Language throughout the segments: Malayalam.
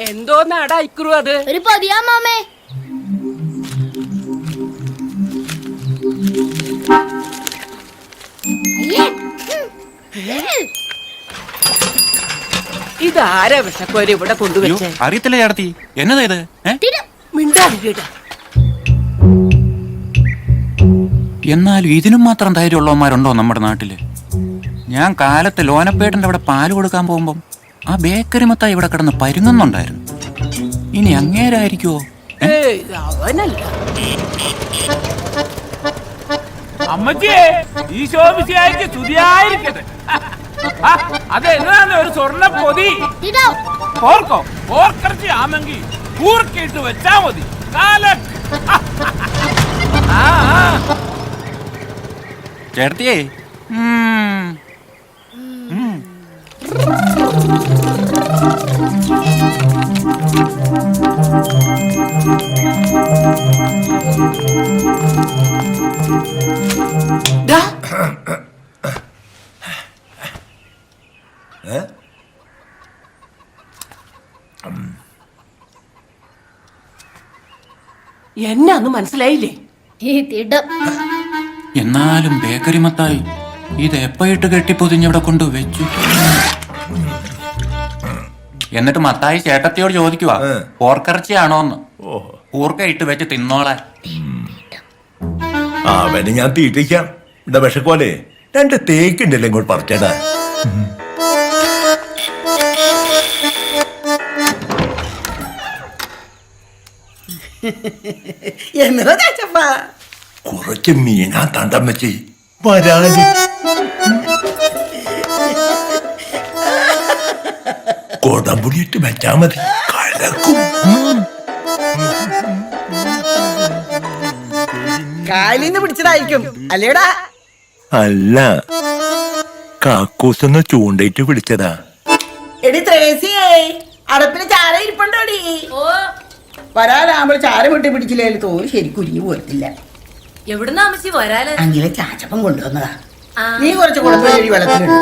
എന്തോന്നാടാ ഇക്കുറു അത്? ഒരു പൊതിയാ മാമേ. ഇതാരാ വിഷക്കോര് ഇവിടെ കൊണ്ടുവച്ചേ? അറിയത്തില്ല ചേട്ടത്തി, എന്നതാ ഇത്? മിണ്ടാതിരിടാ. എന്നാലും ഇതിനും മാത്രം ധൈര്യമുള്ളവന്മാരുണ്ടോ നമ്മുടെ നാട്ടില്? ഞാൻ കാലത്ത് ലോനപ്പേട്ടന്റെ അവിടെ പാല് കൊടുക്കാൻ പോകുമ്പം ആ ബേക്കറി മത്തായി ഇവിടെ കിടന്ന് പരുങ്ങുന്നുണ്ടായിരുന്നു. ഇനി അങ്ങേരായിരിക്കുവോ? അവനല്ല. അമ്മച്ചിയെ ഈശോമിശിഹായ്ക്ക് സ്തുതിയായിരിക്കട്ടെ. അതെന്താണ് ഒരു സ്വർണ്ണ പൊതി? ഓർക്കോ, ഓർക്കറച്ചി ആമെങ്കിൽ കൂർക്കിട്ട് വെച്ചാ മതി. ചേട്ടത്തിയേ, എന്നാന്ന് മനസ്സിലായില്ലേ? എന്നാലും ബേക്കറി മത്തായി ഇത് എപ്പോയിട്ട് കെട്ടിപ്പൊതിഞ്ഞവിടെ കൊണ്ട് വെച്ചു. എന്നിട്ട് മത്തായി ചേട്ടത്തിയോട് ചോദിക്കുവാ പോർക്കിറച്ചിയാണോന്ന്. കൂർക്ക ഇട്ട് വെച്ച് തിന്നോളാൻ. അവന് ഞാൻ തീറ്റിക്കാം. ഇവിടെ വിഷക്കോലെ 2 തേക്കുണ്ടല്ലോ ഇങ്ങോട്ട് പറിച്ചേടാ. കുറച്ച് മീനാ തണ്ടം വെച്ച് വരാന്. കൊടംപുളിയിട്ട് വെച്ചാ മതി, കലക്കും. കാലിന്ന് പിടിച്ചതായിരിക്കും അല്ലേടാ? അല്ല, കാക്കൂസൊന്ന് ചൂണ്ടയിട്ട് പിടിച്ചതാ. എടി ത്രേസിയേ, അടപ്പിന് ചാര ഇരിപ്പുണ്ടോടി? വരാലാകുമ്പോൾ ചാര വിട്ട് പിടിച്ചില്ലേ തോന്നി ശരിക്കും ഉരിഞ്ഞു പോരത്തില്ല. എവിടുന്നാ അമ്മച്ചി വരാല? അങ്ങനെ ചാച്ചപ്പം കൊണ്ടുവന്നതാ. നീ കുറച്ച് കുഴപ്പമില്ല വെള്ളത്തിലിട്ടു.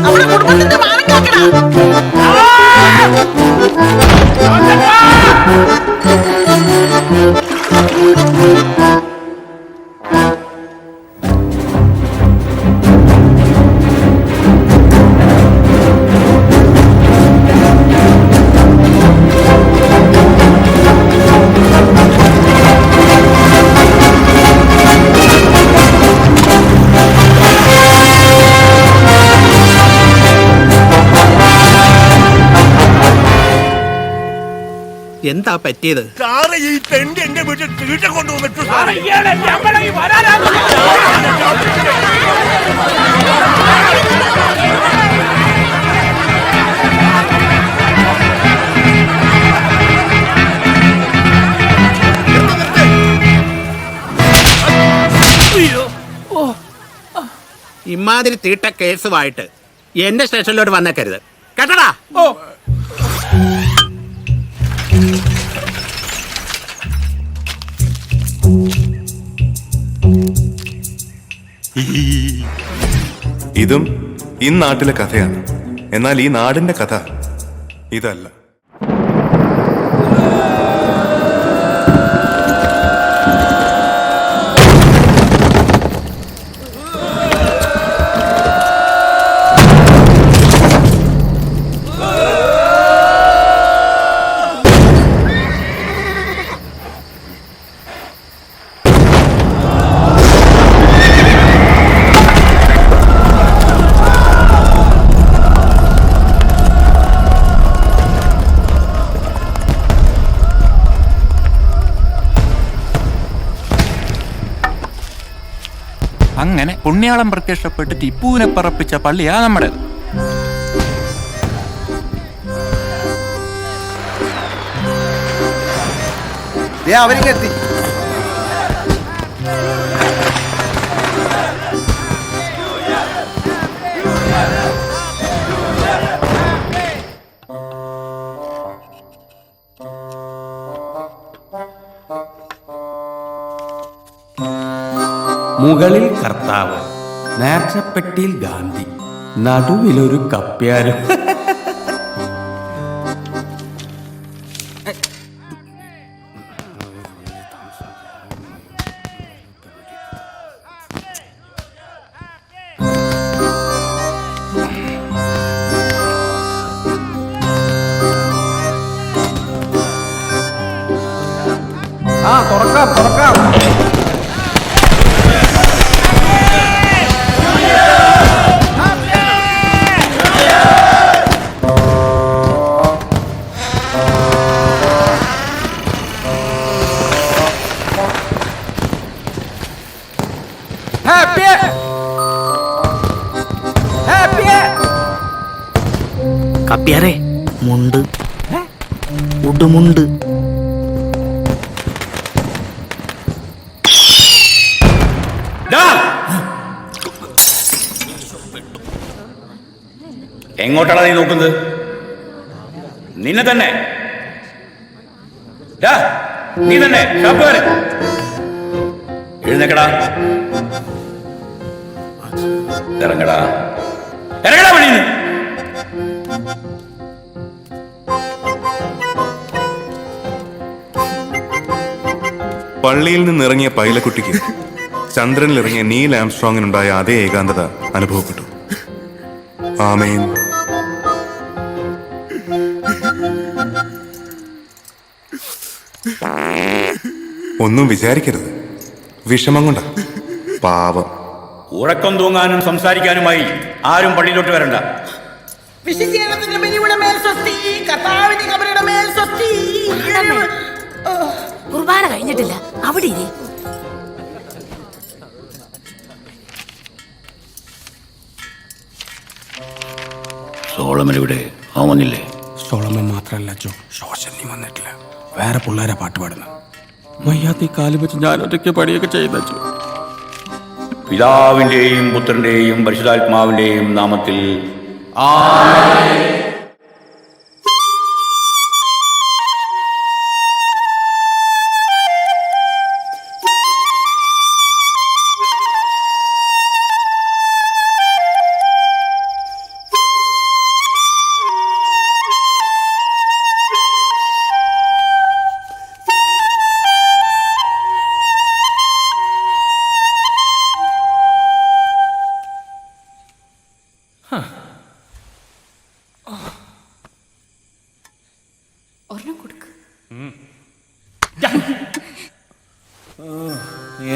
അവിടെ കുടുംബത്തിന്റെ മാനം കാക്കടാ. എന്താ പറ്റിയത്? ഈ തെണ്ടി എന്റെ വീട്ടിൽ തീറ്റ കൊണ്ടുവന്നിട്ടു. ഇമാതിരി തീട്ട കേസുമായിട്ട് എന്റെ സ്റ്റേഷനിലോട്ട് വന്നേക്കരുത് കേട്ടടാ. ഇതും ഈ നാട്ടിലെ കഥയാണ്. എന്നാൽ ഈ നാടിന്റെ കഥ ഇതല്ല. അങ്ങനെ പുണ്യാളം പ്രത്യക്ഷപ്പെട്ട് ടിപ്പുവിനെ പറപ്പിച്ച പള്ളിയാ നമ്മുടേത്. അവരിങ്ങെത്തി. മുകളിൽ കർത്താവ്, നേർച്ചപ്പെട്ടിയിൽ ഗാന്ധി, നടുവിലൊരു കപ്പ്യാരും. തുറക്കാം. കപ്പ്യാരെ, മുണ്ട്, ഉടുമുണ്ട്. എങ്ങോട്ടാണ് നീ നോക്കുന്നത്? നിന്നെ തന്നെ. നീ തന്നെ എഴുന്നേക്കടാ, ഇറങ്ങടാ വഴിന്ന്. പള്ളിയിൽ നിന്നിറങ്ങിയ പൈലക്കുട്ടിക്ക് ചന്ദ്രനിൽ ഇറങ്ങിയ നീൽ ആംസ്ട്രോങ്ങിനുണ്ടായ അതേ ഏകാന്തത അനുഭവപ്പെട്ടു. ആമേൻ. ഒന്നും വിചാരിക്കരുത്, വിഷമം കൊണ്ടാ. പാവം. ഉറക്കം തൂങ്ങാനും സംസാരിക്കാനുമായി ആരും പള്ളിയിലോട്ട് വരണ്ട. വിശുദ്ധീകരണത്തിന്റെ ബലിയുടെ മേൽ സ്വസ്തി, കർത്താവിന്റെ കബറിയുടെ മേൽ സ്വസ്തി. കുർബാന കഴിഞ്ഞിട്ടില്ല, അവിടെ ഇരി. സോളമൻ ഇവിടെ വന്നില്ലേ? സോളമൻ മാത്രല്ല അച്ചോ, ശോശനി വന്നിട്ടില്ല. വേറെ പിള്ളേരെ പാട്ട് പാടുന്ന മയ്യാത്തി കാല് വെച്ച് ഞാൻ ഒറ്റയ്ക്ക് പണിയൊക്കെ ചെയ്യുന്നു. പിതാവിന്റെയും പുത്രന്റെയും പരിശുദ്ധാത്മാവിന്റെയും നാമത്തിൽ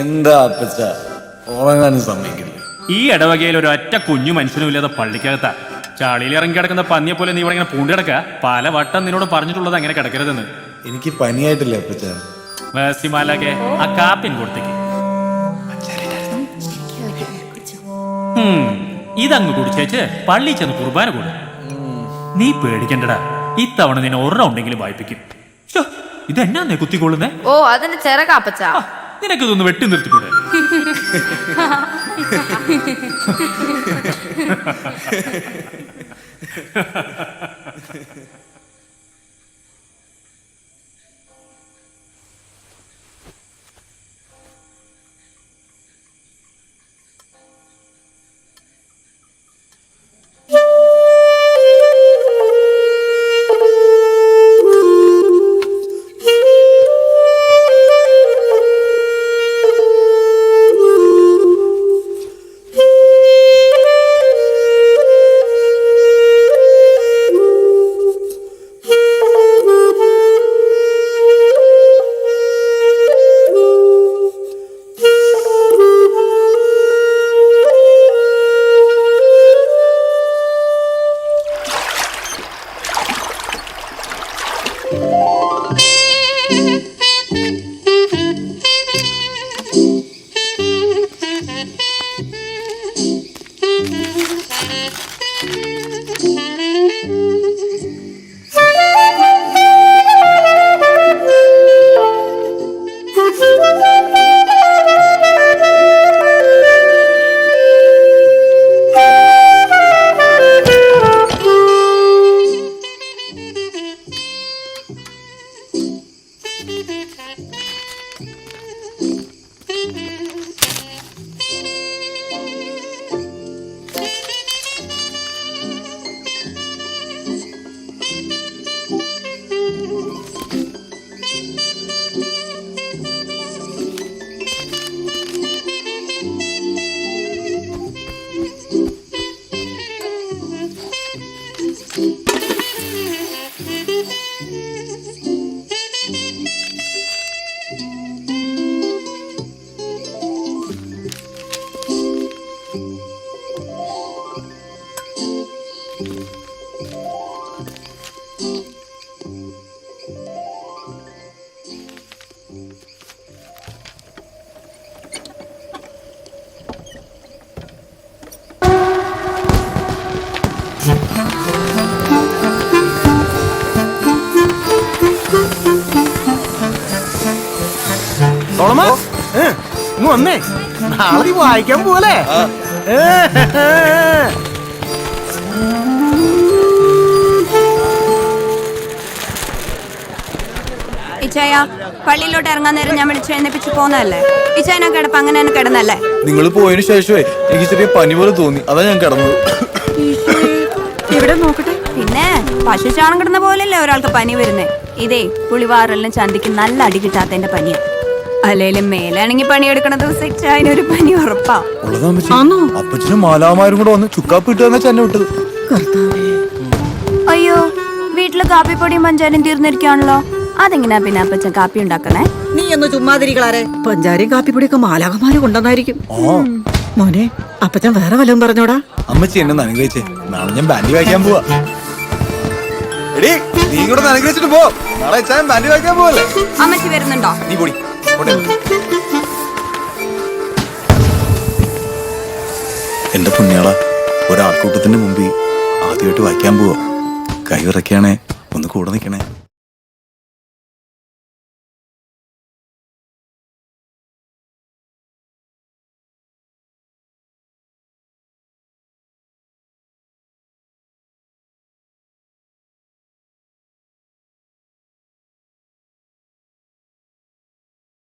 എന്താ അപ്പച്ച ഉറങ്ങാനും സമ്മതിക്കില്ല. ഈ ഇടവകയിൽ ഒരു ഒറ്റ കുഞ്ഞു മനുഷ്യനും ഇല്ലാതെ പള്ളിക്കകത്താ. ചാളിയിൽ ഇറങ്ങി കിടക്കുന്ന പന്നിയെ പോലെ നീ ഇവിടെ ഇങ്ങനെ പൂണ്ടി കിടക്കുക. പല വട്ടം നിന്നോട് പറഞ്ഞിട്ടുള്ളത് അങ്ങനെ കിടക്കരുതെന്ന്. എനിക്ക് പനിയായിട്ടില്ല അപ്പച്ച. വേസിമാലൊക്കെ ആ കാപ്പിൻ കൊടുത്തേക്ക്. ഇതങ്ങ് കുടിച്ചേച്ച് പള്ളി ചെന്ന് കുർബാന കൂടെ. നീ പേടിക്കണ്ടടാ, ഇത്തവണ നിന്നെ ഒരെണ്ണം ഉണ്ടെങ്കിലും വായിപ്പിക്കും. ഇതെന്നാന്നേ കുത്തിക്കൊള്ളുന്നേ? ഓ, അതിന്റെ ചെറകാപ്പച്ച. നിനക്കിതൊന്ന് വെട്ടി നിർത്തിക്കൂടെ? വന്നേ നാളെ വായിക്കാൻ പോലെ ഇച്ചായ പള്ളിയിലോട്ട് ഇറങ്ങാൻ നേരം ഞാൻ വിളിച്ച് എഴുന്നേപ്പിച്ച് പോന്നതല്ലേ? ഇച്ചായനാ കിടപ്പ് അങ്ങനെ തന്നെ കിടന്നല്ലേ? നിങ്ങൾ പോയതിനു ശേഷമേ എനിക്ക് ചെറിയ പനി പോലെ തോന്നി, അതാ ഞാൻ കിടന്നത്. ഇവിടെ നോക്കട്ടെ. പിന്നെ പശു ചാണം കിടന്ന പോലെയല്ലേ ഒരാൾക്ക് പനി വരുന്നേ? ഇതേ പുളിവാറെല്ലാം ചന്തിക്ക് നല്ല അടി കിട്ടാത്തതിന്റെ പനിയാ. അല്ലേലും മേലാണെങ്കിൽ പണിയെടുക്കണ ദിവസം ഇച്ചായനൊരു പനി ഉറപ്പാ. അപ്പച്ചനും മാലാമാരും കൂടെ വന്ന് ചുക്കാപ്പ് ഇട്ടാ ചെന്നെ വിട്ടത്. അയ്യോ, വീട്ടില് കാപ്പിപ്പൊടിയും പഞ്ചാരയും തീർന്നിരിക്കാണല്ലോ. അതെങ്ങനെയാ പിന്നെ അപ്പച്ചൻ കാപ്പി ഉണ്ടാക്കണേ? നീ ഒന്ന് ചുമ്മാതിരികളാരെ. പഞ്ചാരയും കാപ്പിപ്പൊടിയൊക്കെ മാലാകമാര് കൊണ്ടുവന്നായിരിക്കും. മോനെ, അപ്പച്ചൻ വേറെ വല്ലതും പറഞ്ഞോടാ? അമ്മച്ചി എന്നെ അനുഗ്രഹിച്ചേ, നാളെ ഞാൻ ബാൻഡി വായിക്കാൻ പോവാ. എടീ, നീ കൂടെ അനുഗ്രഹിച്ചിട്ട് പോ. നാളെ ഞാൻ ബാൻഡി വായിക്കാൻ പോവല്ലേ? അമ്മച്ചി വരുന്നുണ്ടോ? നീ പൊടി. എന്റെ പുണ്യാള, ഒരാൾക്കൂട്ടത്തിന്റെ മുമ്പിൽ ആദ്യമായിട്ട് വായിക്കാൻ പോവാ. കൈ വിറയ്ക്കാണേ, ഒന്ന് കൂടെ നിൽക്കണേ.